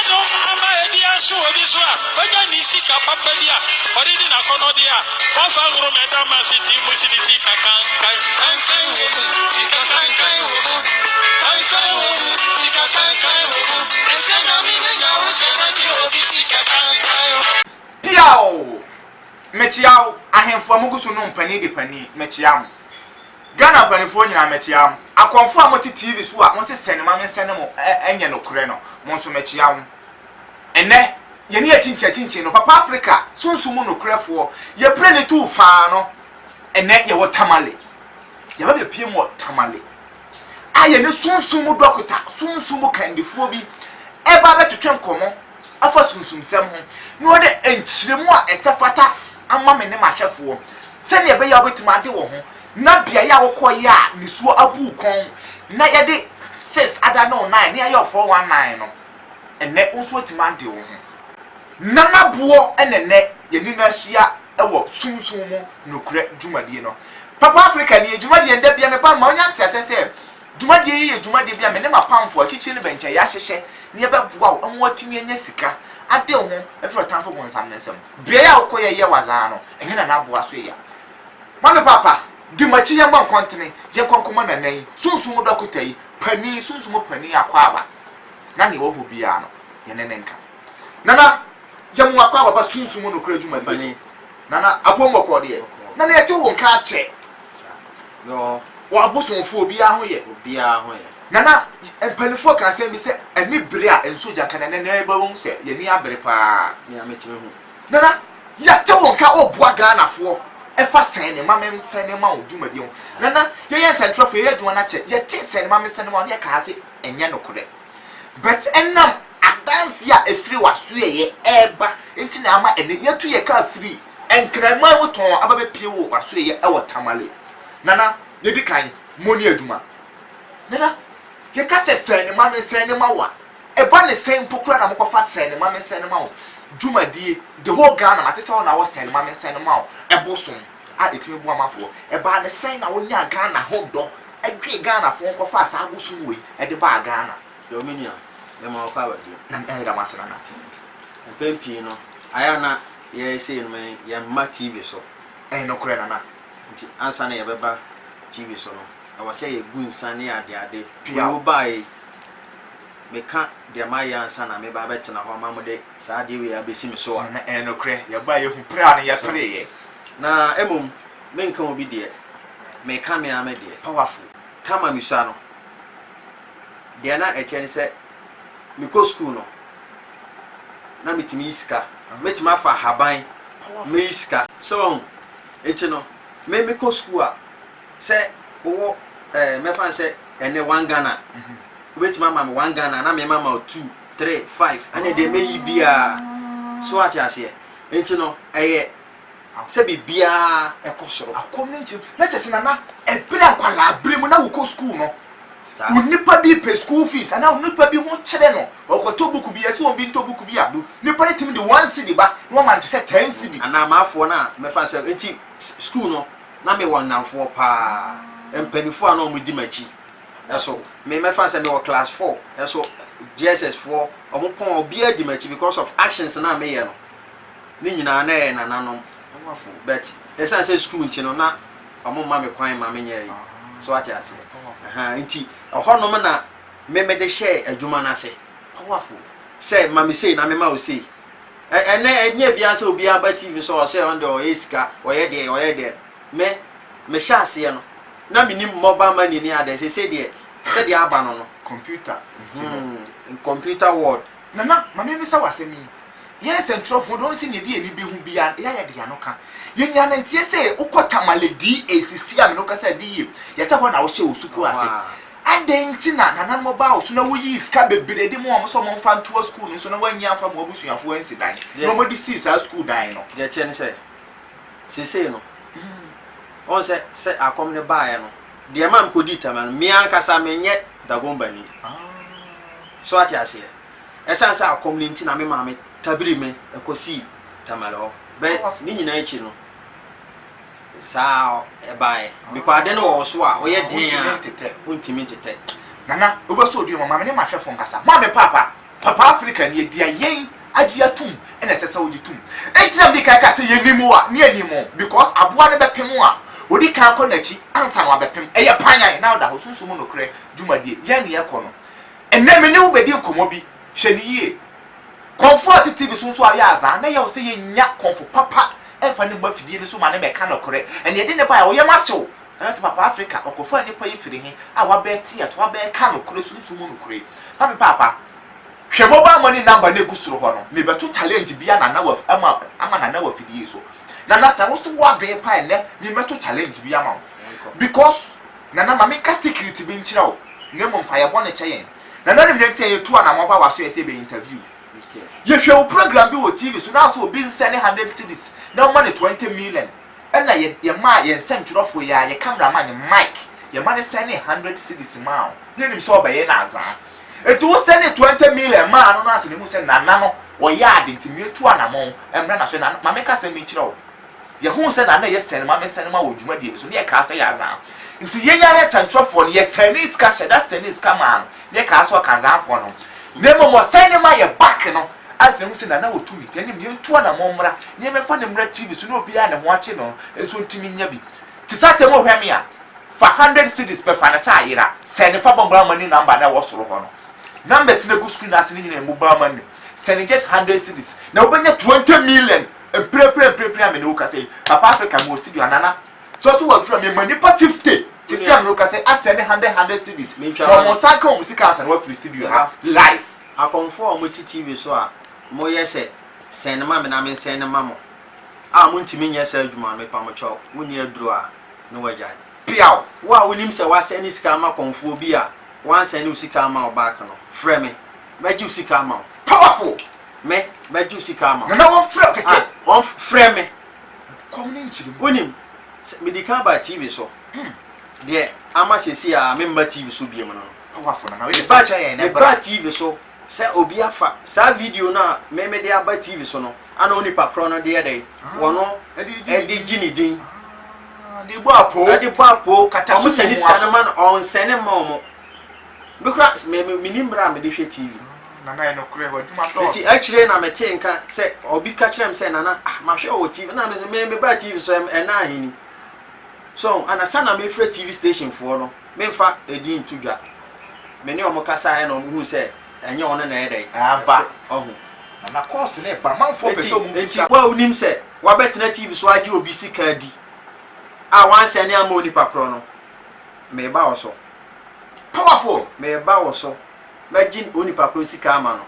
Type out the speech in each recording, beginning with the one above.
no ama edia so obi so a onya ni sika papa dia odi di na kono dia wa fa ngoro meda ma si ti mu si sika kan wo sika kan wo kan wo sika kan wo ese na mi na ya o jera ti obi sika kan piao mechiao ahemfo amugusu no mpani de pani mechiam Ghana panifo nyina mechiam akonfo amoti TV so a won se senema men senemo enye no kure no mo so mechiam ene ye ne achinchi no papa Africa sunsumu no kurefo ye pre ne tu fa no ene ye wo tamale ye ba be pie mo tamale aye ne sunsumu dokota sunsumu kandifo bi e ba betwetwem komo afa sunsum sem ho no de enchiremu a esefata amma me ne mahwefo se ne be ya obetima de wo ho na bia ya wokoye a nisuo abu kon na ye de 6 ada no 9 ne ya 419 no ene unso otima de wo ho nana buo enene ye ni na hia ewo sunsun mu nokure dwumadie no papa Africa ni dwumadie nda bia me pa ma onya ntiasese dwumadie ye dwumadie bia me ne mapamfo achichi ne benche ya hyehye ne be boa wo anwo atimi anya sika ade ho efro tanfo bo nsam nsam bia ya wokoye ye wazan no enye na boa so ya mame papa di machi ya man kontene je konkoma na nan sunsun mu dokota yi pani sunsun mu pani akwa aba na ne wo hu bia no ye ne nka nana jamu akwa baba sunsun mu no kura dwumadie nana apombo ko de nana yete wo nka ache no wa abosonfo obi aho ye nana empanifo kan se bi se ani bere a enso jaka na na eba won se ye ni abere pa me ametime hu nana yete wo nka oboa Ghana fo efa sene ma me sene ma odwumadie ho nana ye ye centrofo ye adwuma na che ye te sene ma me sene ma ne ka ase enye no kore but enam adansi a efiri waso ye eba enti na ama ene yetu ye ka afiri enkrama woton ababe pie wo waso ye e wotamale nana ye bi kan moni adwuma nana ye ka se sene ma me sene ma wa eba ne sen pokura na mokofa sene ma me sene ma wo dwumadie the whole Ghana mate se na wo sene ma me sene ma wo eboson a etimi bu amafo eba ne sen na wo nya Ghana ho do edwe Ghana fo nkofa asa agosun we e de ba Ghana dominion me ma kwa ba na da masana na pempi no aya na ye say no me ye ma TV so no kure na nti ansa na ye beba TV so no I was say ye gun sane ade pia wo bai me ka de ma ya ansa na me ba betena ho ma mo de sa de we abesi me so na no kure ye ba ye hu pra na ye pre ye na emum me nka obi de me ka me ame de powerful tama mi sa no de na etiene se me ko school no na metimi iska metimi afa haban me iska so enti no me ko school a se wo me fan se ene 1 Ghana obeti mama me 1 Ghana na me mama 2 3 5 ane de me yibia so ati ase enti no eye se bibia ekosoro akomnenti na tese na ebira kwala abremu na wo ko school no unipa bi pay school fees ana unipa bi ho kire no okoto buku bi ese on bi nto buku bi adu nipa tim de 1 cedi ba no man to say 10 cedi ana maafo na me fa say enti school no na me won namfo pa empanifo ana o mu di machi eso me fa say me wo class 4 eso GSS 4 o mo pon obi adi machi because of actions na me ye no ni nyina na e nananom amafo but esa say school nti no na o mo ma me kwan ma me nye so ati ase nti ohonom na me de share adwuma na ase powerful say mama say na me ma o say enye bia so obi aba TV so say on the iska oye de me sha ase no na minim mobile money ni ade say de aba no computer computer world nana mama me sa wasemi yes central for don see ne de ni bi hu bia ya de ya no ka ye nya na ntie say ukotamale DACC am no ka say di ye say ho na wo hye osuku ase adenti na nana mobile so na wo yi iska bebere de mo so mo fa nto school no so na wanya afa mo abusuafo ansi dan no mo di see sa school dan no je che ne say no on say akom ne baaye no de mam ko di taman mi ankasa menye dagomba ni so ati ase esa say akom ni ntina me ma me tabiri me ekosi tamalo be ni nyina echi no sa baaye because ade no wo so a oye den a untimi tete nana obo so odi mama me ne ma hwefo nkasa ma me papa Papa Africa ni dia yen agye atum ena sesa wogi tum etina bi kai ka se yenimu a ne animu because aboa ne bepem a odi kan kɔ nachi ansa na wabepem eye panyan na da hosunsumu no kre dwumadie yen ye kɔ no enne me ne wo bedi nkomo bi hwɛ ni yie comfort TV sunso ari aza na ye wo se ye nya comfort papa emfa ne mo afidie ne so ma ne meka no kre ene de ne ba ya wo ye masew na se Papa Africa okofa ni pa yefiri hin a wa be ti ato wa be ka no kre sunsumu no kre papa hwe mobile money number na egusuro ho no me beto challenge bia na wa ama na wa fidie so na sa wo so wa be pa ele me beto challenge bia ma because na ma me ka secret bi nchira wo na mo mfa ye bone cheyen na me nte ye tu na mo ba wa so ye se be interview ye hwe wo program bi wo TV so na so obi nsene 100 cedis na mo ne 20 million ena ye ma ye nsentwerofo ya ye cameraman Mike ye ma ne sene 100 cedis ma ne nim so ba ye na azan etu sene 20 million ma no na se ne mu se nana no wo ya ade ntimi etu anamon emra na so na ma meka se mi kire wo ye hu se na ye sene ma me sene ma wo dwuma die so ne ye ka se ya azan nti ye ya ye centrofo ne ye sene iska sheda sene iska ma ne ka so ka zanfo no ne mo sene ma ye back no ase hu se na wo tumi tani mi etu anamon mra ne me fa ne mra TV so no obi a ne ho ache no eso ntimi nya bi ti sate mo hweme a fa 100 cedis per fa na sa yira sene fa bombra mani number na wo soro ho no numbers na go screen as ni mobile money send just 100 cedis na obenya 20 million pre am no ka say Papa Africa mo studio anana so wa dura me mani pa 50 sisi am no ka say asend 100 cedis mo saka mo sika asan wa free studio live akonfo mo TV so a mo yese send ma me na me send ma mo a mo ntimi nya sa adwuma me pa mo cho woni aduro a no wagya piao wa wonim se wa send sika ma konfo bi a wan send usika ma back no frɛ me meju sika ma powerful me meju sika ma na won frɛ keke won frɛ me community wonim medical ba TV so de ama sesi a me mba TV so biem no powerful na we ba cha yen na ba TV so se obi afa sa video na me de aba TV so no ana oni pakro no de yedai wono edi gini din de bo apo kata so seni sika na man on sene mo because me nimbra me de hwe TV nana no kure ho djuma to ti actually na me te nka se obi ka kire me se nana ma hwe o TV na me se me ba TV so na ahini so anasa na me free TV station for no me fa edi ntudwa me ne omo kasa he no hu se enye ono na edai aba ohu na course ne ba man for person mu enti wa unim se wa betena TV so agi obi sika di a wan se ne amoni pakro no me ba oso powerful me ba wo so magin oni pakro sika ama no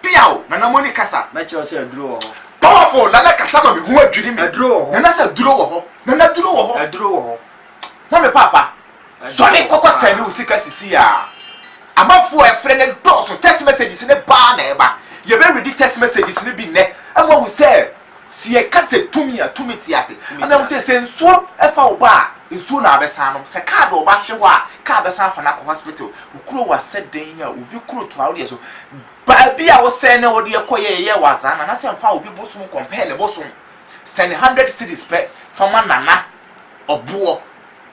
piao na moni kasa me che o se aduro wo powerful na kasa ma me hu adwiri mi aduro wo na sa duro wo ho na duro wo ho aduro wo na me papa so ne kokko sani usika sisi ya amafo e frɛ ne dɔso text messages ne ba na eba ye be read text messages ne bi ne ama hu se sie kase tumi ti ase ana hu se sensuo e fa oba nsuo na abesa no se card oba hwe ho a ka abesa fa na ko hospital ukuro wa seden ya obi kuro to awde so ba bia wo se ne wo de koye wazana na se mfa obi bosom compare ne bosom send 100 cedis per fama nana obuo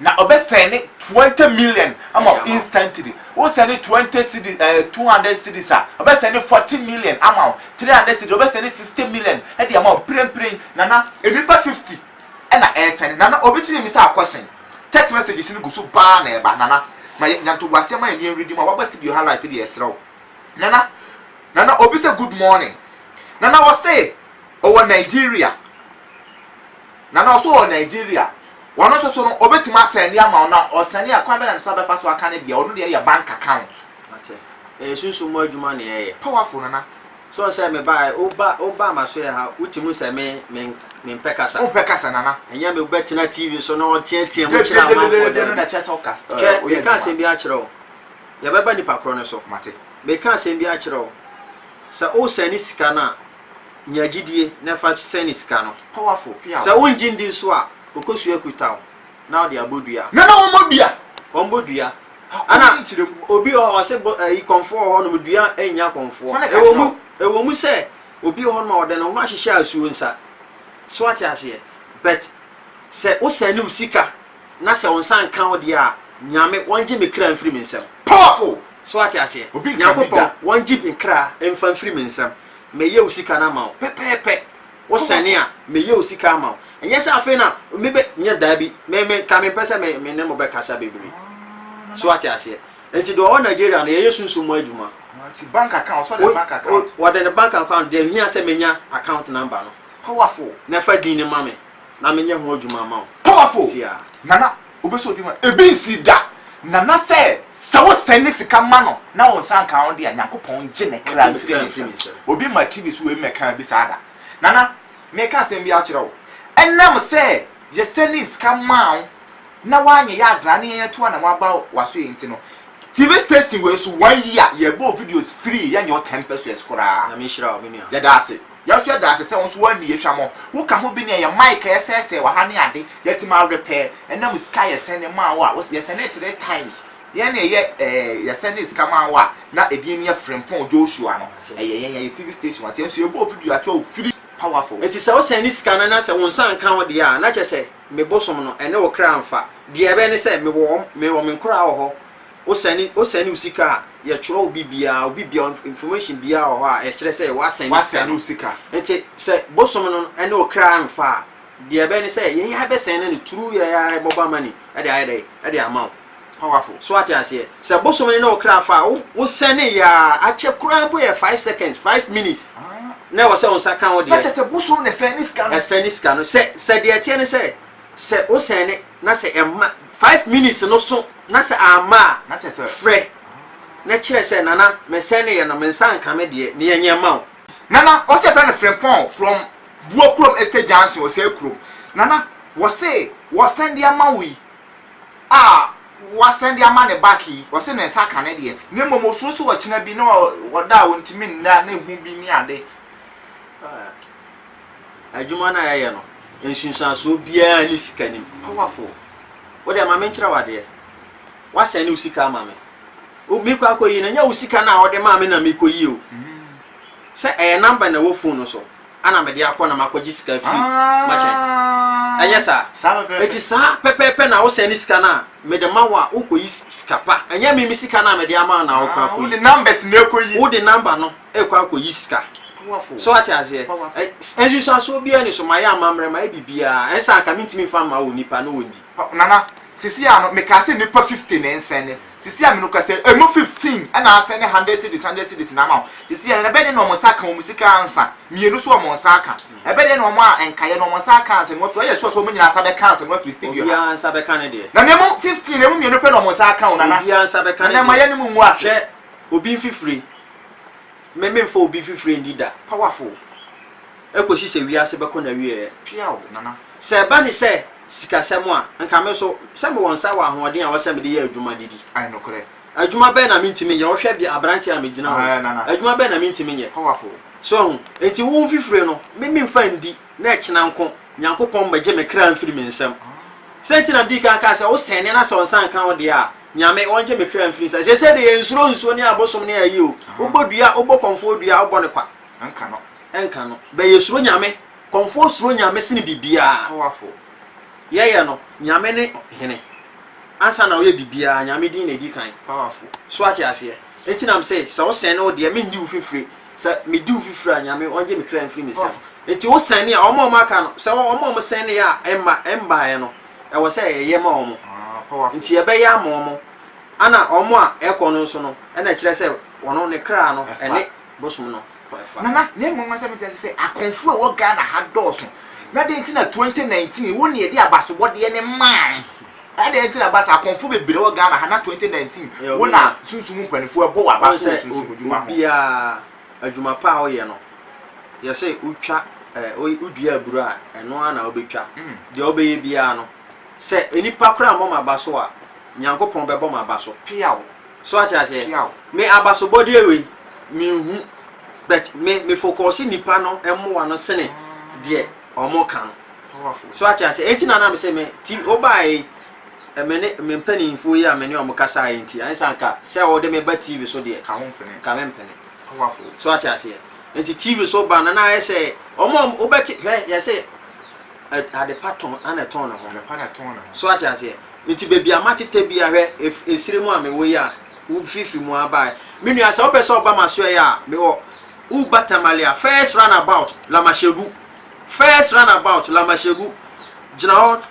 na obesene 20 million ama instantly wo send 20 cedis 200 cedis a obesene 40 million ama 300 cedis obesene 60 million e de ama prem nana enipa 50 na send nana obetini mi sa question text messages ni go so ba na e ba nana ma nyanto wase ma eni ready ma wa studio ha life de esrew nana obi say good morning nana wo say owo Nigeria nana so o Nigeria wono so no obetima send ya ma ona o send ya kwa be na so be fa so aka ne bia ono de ya bank account mate sunsu mo adwuma ne ye powerful nana so say me buy oba ma so ya ha utimu say me pekasa o pekasa nana enya me betina TV so no tie mo kira ma for de na chesa o kas o ka se bi a kira o ya beba ni pakro ne so mate me ka se bi a kira o sa o sani sika na nyagidie na fa sani sika no powerful pia sa o njindi so a okosu ekutaw na o de abodua nana o modua ana obi o se yi konfo ho no modua enya konfo ewo mu se obi ho no de no ma hihye asuo nsa so ati ase but se o sani usika na se on san kan o de a nyame wonje me kra mfiri me nsem powerful so ati ase nyankopon won jeep nkra emfa free mensam me ye usika na ma pepepe wo sane a me ye usika ma enye se afi na me be nye da bi me ka me pese me ne mo be kasa bebre so ati ase enti do Nigeria na ye sunsun mo adwuma anti bank account so the bank account what the bank account dey here say menya account number no powerful na fa din ni mame na menya ho adwuma ma powerful nana obeso bi ma ebi si da nana say wo send sika ma no na wo san ka on de Nyankopon je ne kra mfiri obi ma TV so we meka bi sada nana me ka sem bi a kire wo enam say je send sika ma na wanye ya azra ne ye to na waba waso yenti no TV station we so 1 year ye bo videos free ya nyo 10 pesos kura na me shira obi ya dase ya so dase se won so wan ye hwa mo wo ka ho bi ne ye mic ss wa ha ne ade yetima repair enam sky ye send ma wa ye send 3 times ye ne ye send sika ma wa na edin ne frempon Joshua no ye TV station ati so ye bo video ato free powerful eti se wo send sika na se won san kan wo de a na che se me bosom no ene wo kra amfa de ebe ne se me wo me nkura wo ho o send usika ye churo bibia information bia wo ha e kire se wa send usika enti se bosom no ene wo kra amfa de ebe ne se ye ya be send ne true ya mobile money e de amount powerful so ati ase se bosom ne wo kra fa wo send ya a che kura bo ye 5 seconds 5 minutes na wo se on saka wo de but se bosom ne send sika no se de tie ne se o send na se 5 minutes no so na se ama na che se frɛ na kire se nana me send ye no me san ka me de ne yenye ma nana o se friend frempon from Buokrom Estate Junction o se krom nana wo send ya ma wi wo send ya ma ne back yi wo se ne sa ka ne de ne momo so wo kina bi na wo da wo ntimi na hu bi ni ade adwuma na ya no ensunsan so bia ni sika ni powerful wo de ma me nkyira wade wa send usika ma me o mi kwa koyi na nya usika na wo de ma me na me koyi o se number na wo phone so ana me de akọ na makoji sika free merchant ayesa eti sa pepepe na wo send sika na me de ma wa wo koyi sika pa anya me sika na me de ama na wo kwa koyi wo de numbers na koyi wo de number no e kwa koyi sika so ati ase ensusa so bia ni so maya amamre ma bibia ensa aka mintimi fa ma wo nipa no wondi nana sisi ano me ka se nipa 50 na ensene sisi a me no ka se emo 15 ana asene 100 cedis na ma sisi a na be de no mo saka mo musika ansa mienu so mo saka e be de no mo a enkaye no mo saka ansa mo fi ye so mo nyina sabe kan ansa mo fi studio ya ansa be kan de na ne mo 15 na mo mienu pe no mo saka o nana ya ansa be kan na ma ye ni mu nwu ase obi mfifiri me fo obi fifiri ndida powerful ekosi se wi ase be ko na wi pia o nana se ba ni se sika semu a nka me so se me won sa wa hoden a wo se me de ye adwuma didi ai no kore adwuma be na mintimi ye wo hwe bi abranti a me gina ho adwuma be na mintimi ye powerful so enti wo mfifiri no me mfa ndi na e kina nko Nyankopon maje me kra mfiri me nsam se enti na di ka se wo sene na se on san kan wo de a nyame onje me kra mfiri se se de ensuro ni abosom ne ayi o obodua obokonfo dua obo ne kwa enka no be yesuro nyame konfo suro nyame sine bibia powerful ye no nyame ne hene ansa na wo ye bibia nyame din na di kan powerful so ati ase enti na me say se wo sene wo de me ndi wo fifiri se me di wo fifiri nyame onje me kra mfiri me se enti wo sene a omo maka no se omo sene a emba ye no e wo se ye ma omo nti ebe ya amomo ana omo a eko no so no e na kire se wono ne kra no ene bosum no nana ne mo ma se me say akonfu e wo Ghana ha doso na de ntina 2019 wo ne de abaso bode ne man a de ntina abasa akonfu bebre wo Ghana ha na 2019 wo na sunsun mpanifo ebo wa abaso sunsun djuma ho bia adwuma pa wo ye no ye say utwa udua aburu a eno ana obetwa de obeye bia no se enipa kra mo mabaso a Nyankopon bebo mabaso piawo so ati ase me abaso body ewe me hu but me focus nipa no emwa no sene de omo kan powerful so ati ase enti na me say me ti obai me mpani info ya me ne omo kasa enti ansa nka se o de me ba TV so de ka me mpani powerful so ati ase enti TV so ba na I say omo obeti ya say ade pattern ana ton no ho so ati ase nti baby amatete bia hwe esire mu a me wo ya wo fifi mu abai me nua se obeso oba ma so ya me wo u batamalia first runabout la mashegu jina ho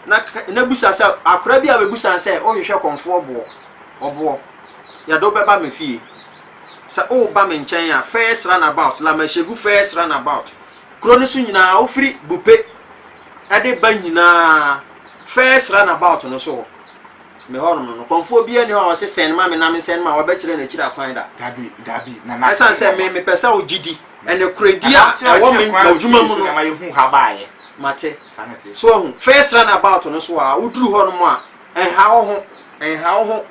na busa se akora bi a be busa se o hwehwe konfo obo ya do beba me fie se o ba me nchen ya first runabout la mashegu first runabout kro no so nyina o firi bupe ade ba nyina first runabout no so me hono no konfo bi ani ho se sen ma me na me sen ma wa be kire na kira kwan da dabi na esa se me pesa o gidi ene kredi a wo me adwuma mu no ma yehu ha baaye mate so first runabout no so a uduru ho no mu a enha ho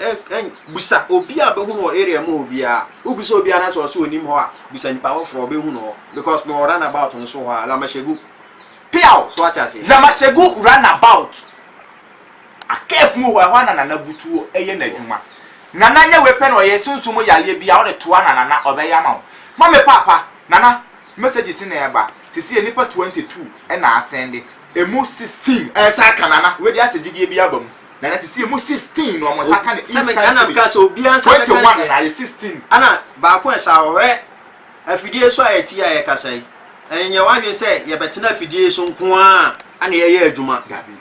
busa obi a be hu no area mu obi a ubusa obi a na so onim ho a busa nipa wo fro be hu no because me runabout no so ho a la mashegu piao so acha se la mashegu runabout akefu ho na nana butuo eye na adwuma nana nya we pe no ye sunsumu yale bia wo de toa na nana obeya ma ma me papa nana message si na eba sisi enipa 22 e na asende emu 16 saka nana we dia segidie bia bam nana sisi emu 16 no mo saka ne se me ana because obi ansa 21 na 16 ana ba ko esa ohwe afidie so ayeti aye kasai enye wadwe se ye betena afidie so nko a ana ye adwuma gabi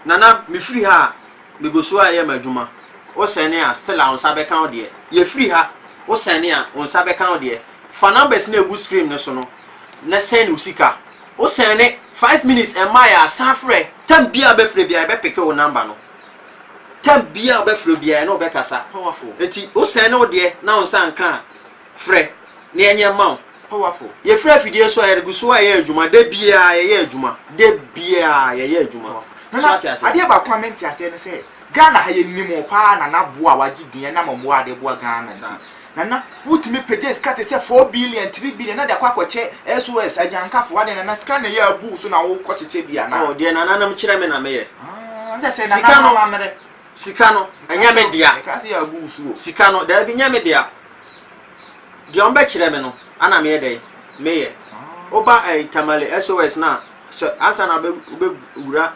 nana me free ha me go so aye madwuma o sene a still on sabe kan de ye free ha o sene a on sabe kan de fa numbers na egu screen ne so no na send usika o sene 5 minutes and my safre tam bia be free bia be pick o number no tam bia be free bia no be kasa powerful enti o sene o de na on san kan free na enye ma powerful ye free fidie so aye gu so aye adwuma de bia ye adwuma de bia ye adwuma nana ade ba comment ase ne se Ghana ha ye nimo pa na boa wagidin na mamo ade boa Ghana nti nana wutimi page skate se 4 billion 3 billion na de akwakoche SOS ajankafo ade na scan na ye abu so na wo kocheche bia na oh de nana nam kire me na me ye nje se nana no mamere sika no anya me dia ka se ye abu so sika no da bi nya me dia de on ba kire me no ana me ye dey me ye oba tamale SOS na so ansa na be wura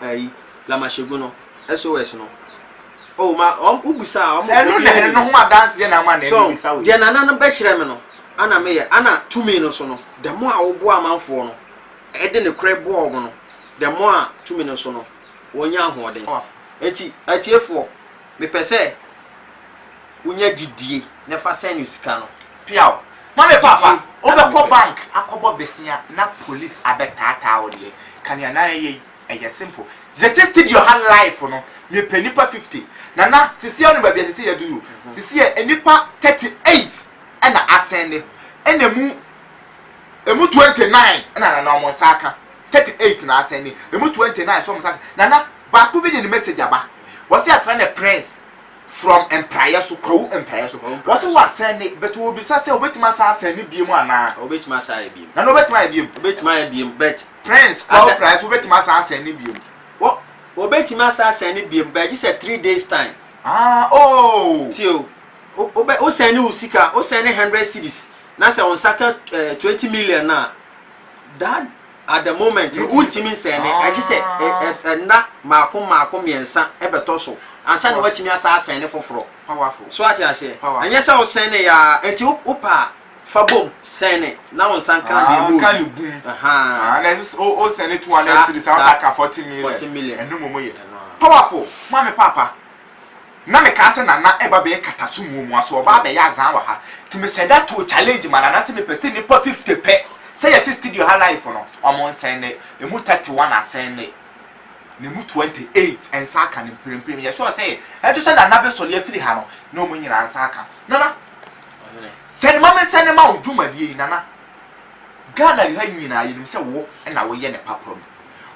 la mashegu no SOS no oh ma ubusa enu na no ho dance na ma na ubisa we de nana no be kire me no ana me ye ana tumi no so no de mo a wo bo amanfo no e de ne kure bo no de mo a tumi no so no wonya ahoden enti atiefo me pese wonya didie ne fa send sika no piao ma me papa o be ko bank akobo besia na police abetata wo de kan ya na ye eye simple je tested your hand life no me penipa 50 nana sisi onu ba bia sisi ya duru sisi enipa 38 na asende enemu 29 na na omo saka 38 na asende emu 29 so omo saka nana ba ko bi the message aba was your friend a prince from empire so ko empire so was was send but we be say obetima sa send bi mu ana obetima sa bi na no obetima bi but prince ko price obetima sa send bi mu obetima sa send bi but just 3 days time oh tio o send usika o send 100 cedis na say on saka 20 million na that at the moment ultimate send I just say na maako miensa ebeto so ansa na watimi asa send foforo powerful so ati ase anya say o send ya enti upa fabom send na on sanka de mu kan lu na o send 200 cedis saka 40 million enu momo ye powerful mama papa na me ka se na eba be kataso mu aso oba be ya zan wa ha to me say that to challenge man na se me person ni 50 pe say ya studio ha life no omon send emu 31 asend ne mu 28 ensa aka ne prempem ya sure say e to say na be sole afiri ha no na omo nyira ansa aka nana send mama send ma odumadi nana Ghana ri ha nyina yi nim say wo na wo ye ne papa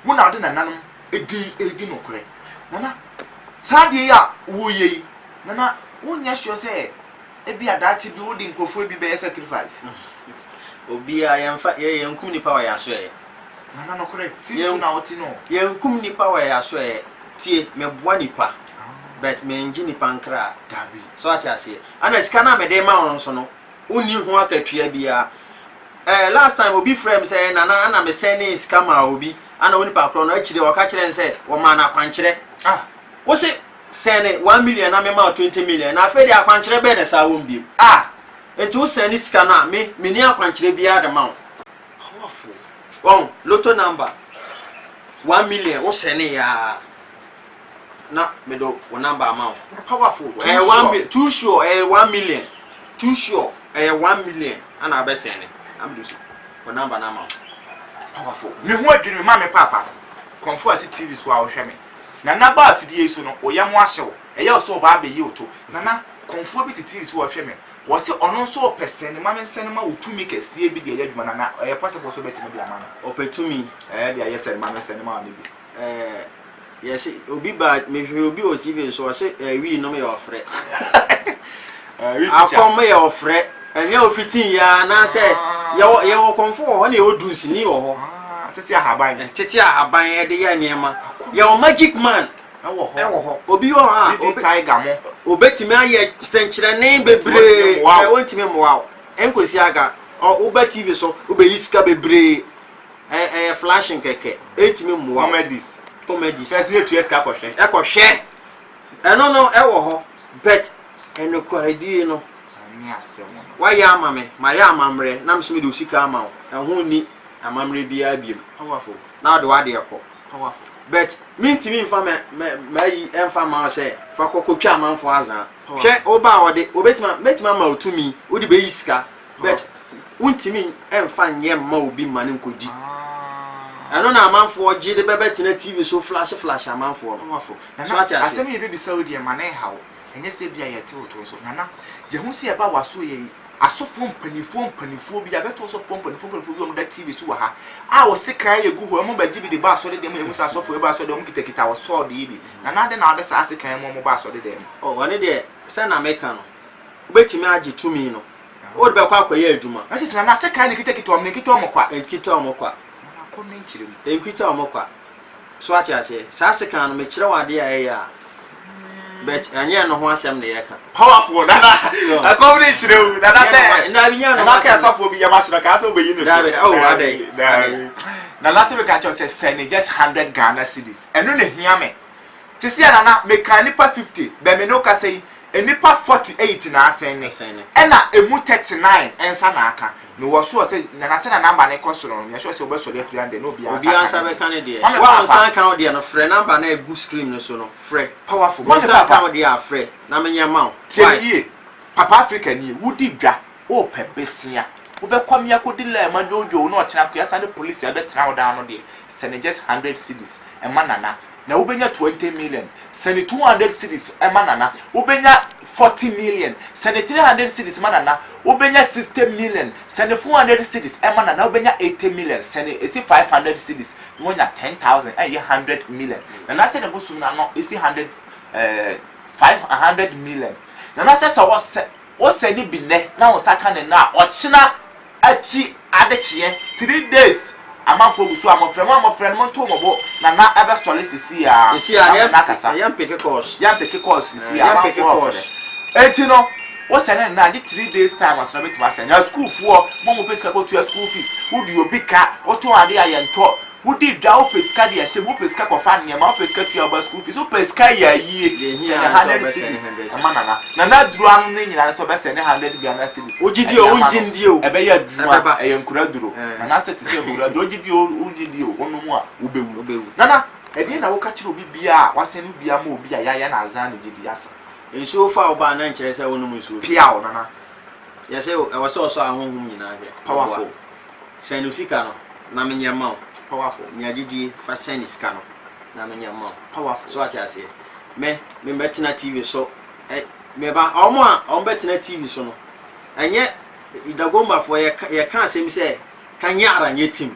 wo na ode nananom edi no kure nana sadi ya wo ye nana wonya sure say e bi adachi bi wo di nkofo bi be sacrifice obi a yemfa ye nkum ni power ya so ye nana no kure ti na oti no ye nkum ni power ya so ye tie me boa nipa but me ngi nipa nkra dabi so ati ase ana sika na me de ma won so no uni ho akatua bia last time obi frame say nana ana me send sika ma obi ana oni pa kro no akire o ka kire nse wo ma na kwankire wo se send 1 million na me ma 20 million na fe de akwankyere be na sa won bi enti wo send sika na me ni akwankyere bia de ma Powerful. Oh, lotto number 1 million wo send ya na me do wo number amount Powerful. 1 million too sure 1 million too sure 1 million and I be send am do wo number na amount Powerful. Me hu adwene ma me papa. Comfort TV so a wo hwe me. Na na ba afidie so no oyam ahyew. Eya so ba be yi oto. Na na comfort bi TV so wo hwe me. Wo se ono so person ma me nsene ma otumi kese bi de yadwuma na na possible so betime bi ama na. Opetumi De ayese ma me nsene ma bi. Yes, obi ba me hwe obi o TV so say wi no me ofre. Akom me ofre. Enye ofitin ya na say ye wo konfo ho na ye odunsini wo ho. Tete ahaban. Tete ahaban e de ya niema. Ye o magic man. Ewo ho. Obi ho ha. Obi tiger mo. Obetimi aye stenkyere ne bebre. E wontimi moa. Enkosi aga. O ba TV so obeyi sika bebre. Flashing keke. Etimi moa. Comedies. First year 2 years ka kohwe. E kohwe. No ewo ho. Bet eno kwaredi no. Ani asem. Wa ya amame, ma ya amamre, na msimi do sika ama wo. Ehun ni amamre bia biem. Powerful. Na do wade ekọ. Powerful. Bet mintimi mfa ma yi emfa ma se fa kokotwa amanfo azan. Hwe oba wode, obetima ma otumi, odi be yisika. Bet untimi emfa nye ma obi ma ne nkodi. Eno na amanfo je de bebetina TV so flash amanfo no. Powerful. Na asem ye bebi Saudi ma na hawo. Enye se bia ye te oto so. Nana, je hu se e ba waso ye asofo mpanifo bi abeto so mpanifo bi om da TV so wa ha. A wo se kan ye gu ho mo ba jibi de ba so de dem emu sa asofo e ba so de om kitakita wo so de bi. Nana de na ade sa ase kan mo ba so de dem. Oh, one de se na meka no. Obetimi agi tumi no. O de be kwa akoye adwuma. Na se na se kan ne kitakita om ne kita om kwa. Enkita om kwa. Na ko men kire mu. Enkita om kwa. So ati ase. Sa se kan no me kire wade ya. Bet anya no ho asem ne yeka. Powerful nana. Akomni chirewu nana se. Na binya no. Na ka asafo bi yama shira ka so beyi no. David, oh ade. Na last week I just say send just 100 Ghana cedis. Eno ne hia me. Sisi nana me kan nipa 50. Be me no ka say enipa 48 na asen ne. Ena emu 39 ensa na aka. Me wo sure say nana se na number ne koso no. Me sure say obeso de free and no bi ansa. Obi ansa be kan de. Wa ansa kan de no free number na egu screen no so no. Free. Powerful. Mo ansa kan de a free. Na me nya ma. Tie Papa Africa ni wudi dwa o pebesia. Wo be kwam yakodi la ma jojo no ochina ko yasa ne police be tra wo down no de. Send just 100 cedis. E ma nana. Na wo benya 20 million. Send 200 cedis e ma nana. Wo benya 40 million. Send 300 cedis ma nana. Wo benya 60 million. Send 400 cedis e ma nana. Wo benya 80 million. Send isi 500 cedis. No nya 10,000 e 100 million. Na na se ne busum na no isi 500 million. Na na se wo se ni bi ne na wo saka ne na ochina achi adechie 3 days amanfo gusu amofrem mo nto mobo na ebe sole sisi ya na kasa yam peke course sisi amanfo enti no wo se ne na 3 days time asna betima sen ya school fuo mo peska go to school fees wo di obi ka wo to ade ayento wo di dwa wo peska de ahye wo peska kofa ne ma wo peska tu aba school fees wo peska ya yie se ne 100 cedis amanana na duru anu ne nyina so be se ne 100 Ghana cedis ogidi o onjindi o ebe ya duru e yankura duru na se te se yankura duru ogidi o onjindi o onomu a obewu nana edi na wo ka kire obi bia wase no bia ma obi a ya na azan ne gidi asa enso fa oba na nkire se wonomu nso pia o nana ya se e wo so ahonhum nyina hwe powerful senusika no na menyama o powerful nyadidi fa seniska no na menyama o powerful so ati ase me betina TV so me ba omo betina TV so no enye idagomba fo ye kan asem se kanyara nyetim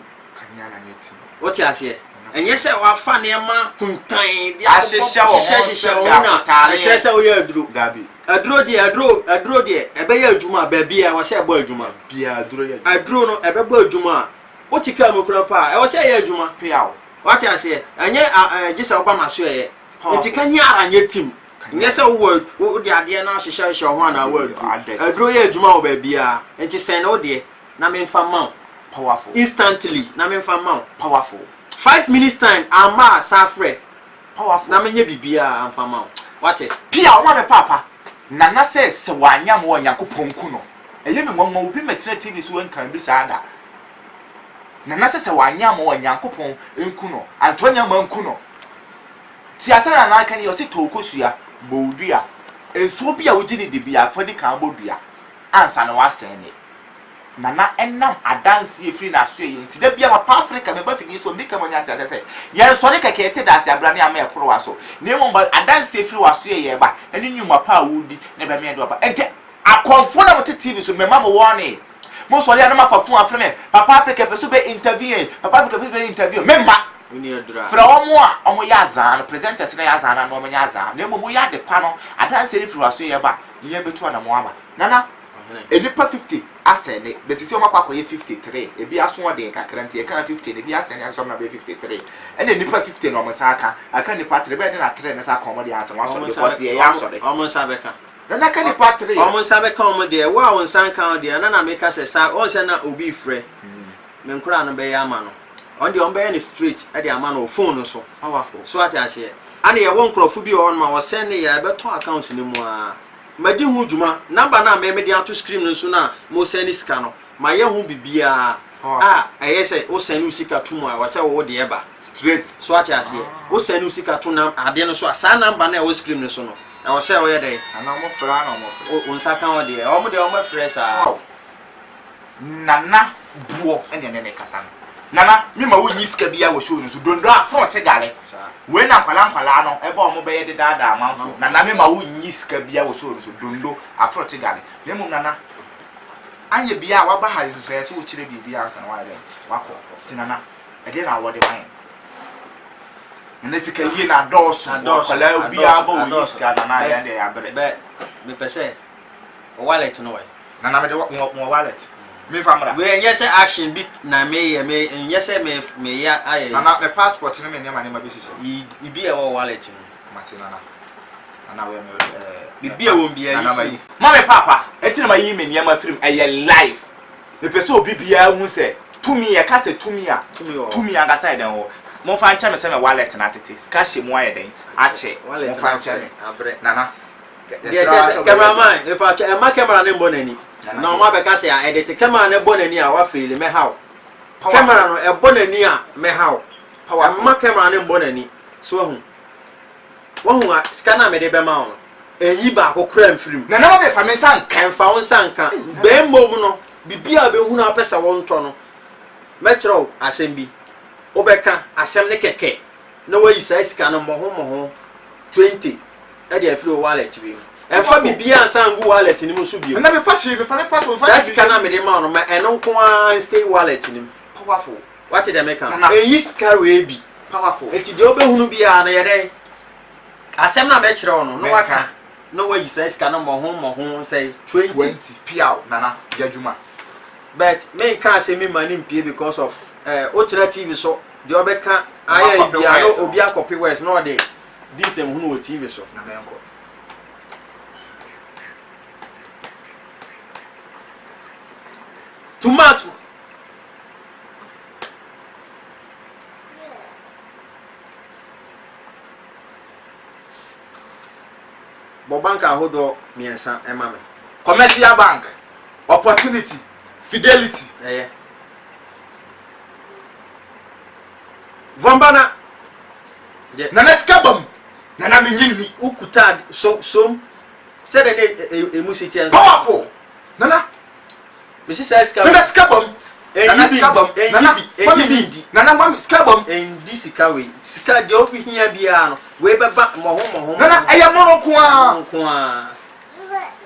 oti ase enye se wa fa ne ma kuntan dia ahyehyɛ wo na ekyere se wo ye aduro gabi aduro de ebe ye adwuma baabi a wo se ebo adwuma bia aduro no ebe bo adwuma oti ka mokura pa e wo se ye adwuma piao wati ase enye gise wo ba maso ye enti kanyara nyetim nye se wo de ade na ahyehyɛ ho na wo aduro ye adwuma wo baabi a enti sen no de na me mfa ma powerful instantly na me mfa ma powerful 5 minutes time ama safre powerful na menye bibia amfa ma What it? Pia o ma me papa. Nana se wanya mo Nyankopɔn ku no. Eye me nwanwa obi metre TV so wankan bi saada. Nana se wanya mo Nyankopɔn enku no. Antonya manku no. Ti asana na kan yo se tokosua bowdua. Enso bi a wogini de bia afadi kan bodua. Ansa na wasene. Nana enam adanse efiri na so ye nti da bia ma Africa me ba fini so mbika mo nyanta sese ye so ne keke te dase abrane ama ekoro waso ne mo ba adanse efiri waso ye ba eni nyuma pa wudi ne ba me do ba enti akonfo na mo te TV so me ma mo woni mo so le na ma fa fun afre me Papa Africa pe so be interview Papa Africa pe so be interview me ma uni adura fra omo a omo ya azan presenters na ya azan na omo nya azan ne mo ya de pa no adanse efiri waso ye ba ye betu na mo aba nana enipa 50 asene besisi o makwa koye 53 ebi aso ode kakra nti e kan 50 ebi asene aso na be 53 ene enipa 50 no msaka aka nipa 3 be na 3 na sa komo de aso waso de kosi e ya so de o mo sabeka na ka nipa 3 o mo sabeka o mo de wa o nsan kan de na make say sa o se na obi frɛ me nkura no be ya ama no on de on be any street e de ama no phone so powerful so ati ase ane ye won krofo bi on ma wo send ya be to account ni mu a Madi hu juma number na me de ato screen nso na mo send sika no ma ye hu bibia eye say o send sika to mu a wo say wo de eba straight so ati ase o send sika to na ade no so asa number na e wo screen nso no e wo say wo ye dey ana mo fra na mo fra o nsa kan o de o mo fresh a nana buo ene ne kasa no nana me ma wo nyiska bia wo show nso dondo afro te gale we na nkwala no ebe o mo be ye de dada amanfo nana me ma wo nyiska bia wo show nso dondo afro te gale me mum nana anye bia wa ba ha nso ye so wo kire bibia ansa na wa ye wakọ ti nana e de na wo de wan nne sika yie na doso kwala bia ba wo nyiska nana ya de ya bere be me pese o wallet no we nana me de mo wallet me famra we nyese action bi na me nyese me ya aye nana me passport no me nyama ne ma bi sise ibi e wo wallet no mate nana we me bibi e won bia yi ma me papa etina ma yi me nyama film eye live me pese obi bia hu se tumi ya ka se tumi anga side den ho mo fa ncha me se me wallet na tete ska hye mo aye den ache mo fa ncha me abre nana cameraman e pa e ma camera ne mbo nani na o ma be ka se a edit camera ne mbo nani a wa fail me how camera no e mbo nani a me how power ma camera ne mbo nani so hu a scanner me de be ma on eyi ba akokra mfirim nana ma be fa me sanka fa won sanka be mbom no bibia be hu na pesa won to no me kiro asem bi obeka asem ne keke na wayi sai scanner mo ho 20 e dey free wallet bi en fa bibia sangu wallet ni musu bi na me fa fie me fa me passport sai scanner me de ma no ma eno nko an stay wallet ni powerful what did make am eyi scar we bi powerful eti de obehunu bia na ye dey asem na me kiro no no waka no wayi sai scanner mo ho say 20 piao nana yadwuma but me can't say me money pay because of Otra TV so the obeka aye bia no obi copy words no dey this em hunu TV so na menko tomato bo banka hodo miensa ema me commercial bank opportunity fidelity Vambana nana skabam nana minyini ukuta so said a musiti and powerful nana Mrs. Skabam nana skabam nana skabam nana mami skabam and this kawe sika de opi hia bia no we beba mo nana eya mono kwa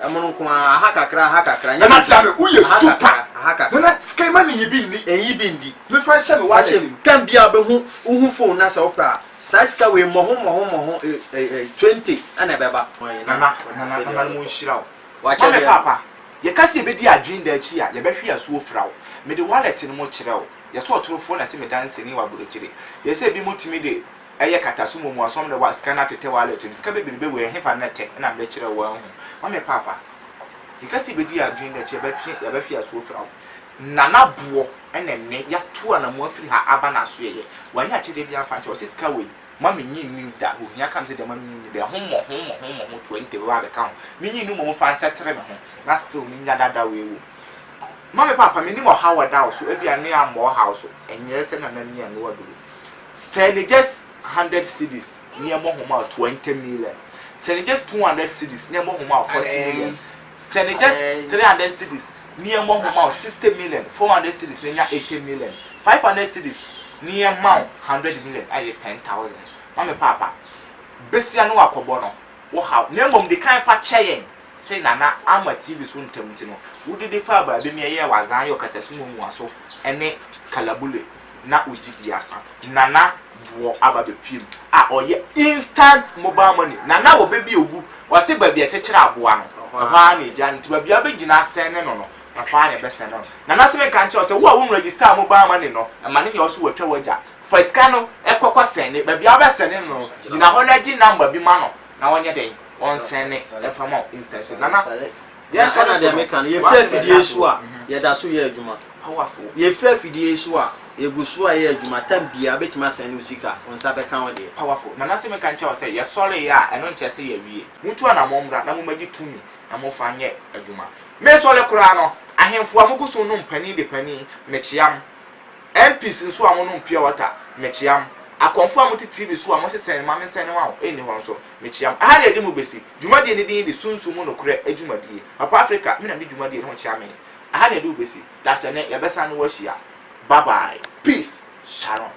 amono kwa hakakra nana chame uye super haka nana skema ni yibi ndi me fa hye me wa kan bia be hu phone na sa opra saska we mo 20 ana beba nana mo nshirawo wa che papa ye kase be di adwin da chi a ye be hwe aso ofrawo me de wallet ni mo kirewo ye so otorofo na se me dance ni wa buro kire ye se bi mutimi de eye kataso mo asom de wa scanner tete wallet ni ska be bi we hefa na te na me kirewo wa hu mama papa ye kase be di adwin da chi ye be hwe aso ofrawo nana buo enenne ya to ana mo afiri ha aba na so ye wanya che de bi afa che o se ska we mami nyi ni da ho nya kam se de mami nyi de ho 20 wa be ka ho mi nyi ni mo fa nsetre me ho na still mi nya dada we wo mami papa mi ni mo ha wa da so ebia ne am mo house enye se na na ni an wa duru say just 100 cedis ni mo ho ma 20 million say just 200 cedis ni mo ho ma 40 million say just 300 cedis ni mo ho ma 60 million 400 cedis ni nya 80 million 500 cedis ni ma 100 million aye 10,000 mami papa besia no akobo no wo ha na mom de kan fa cheyen say nana ama tv so ntamti no wo de fa ba be me ye wazan yo katasu mu aso ene kalabule na ojidi asa nana bo aba be pim a oye instant mobile money nana wo be bi ogu wase ba bi ekekere aboa no ha na eja nti ba bi abegina sen ne no na fa na be sen no nana se me kan che o se wo a wo register mobile money no ma ne ye so watwa waja for scan ekokọ send ba bia ba send no gina ho na gi number bi ma no na wonye den on send e from instant nana yes na the american ye free fidie so a ye da so ye adwuma powerful ye free fidie so a ye gu so a ye adwuma tam bia betima send usika on sa be kan de powerful nana se me kan che o se ye sole ya eno nche se ye wie mutu na momra na mo magi tumi na mo fa nye adwuma me sole kura no ahemfo amuguso no mpani de pani mechiam MPs nso amono mpia water mechiam akonfo amuti TV so amo sesen ma me sen wa eni ho nso mechiam aha na edi mu besi dwumade ne din de sunsumu no kure adwumade papa Africa me na me dwumade no chia me aha na edi mu besi da se ne ye besa no wa hia bye bye peace shalom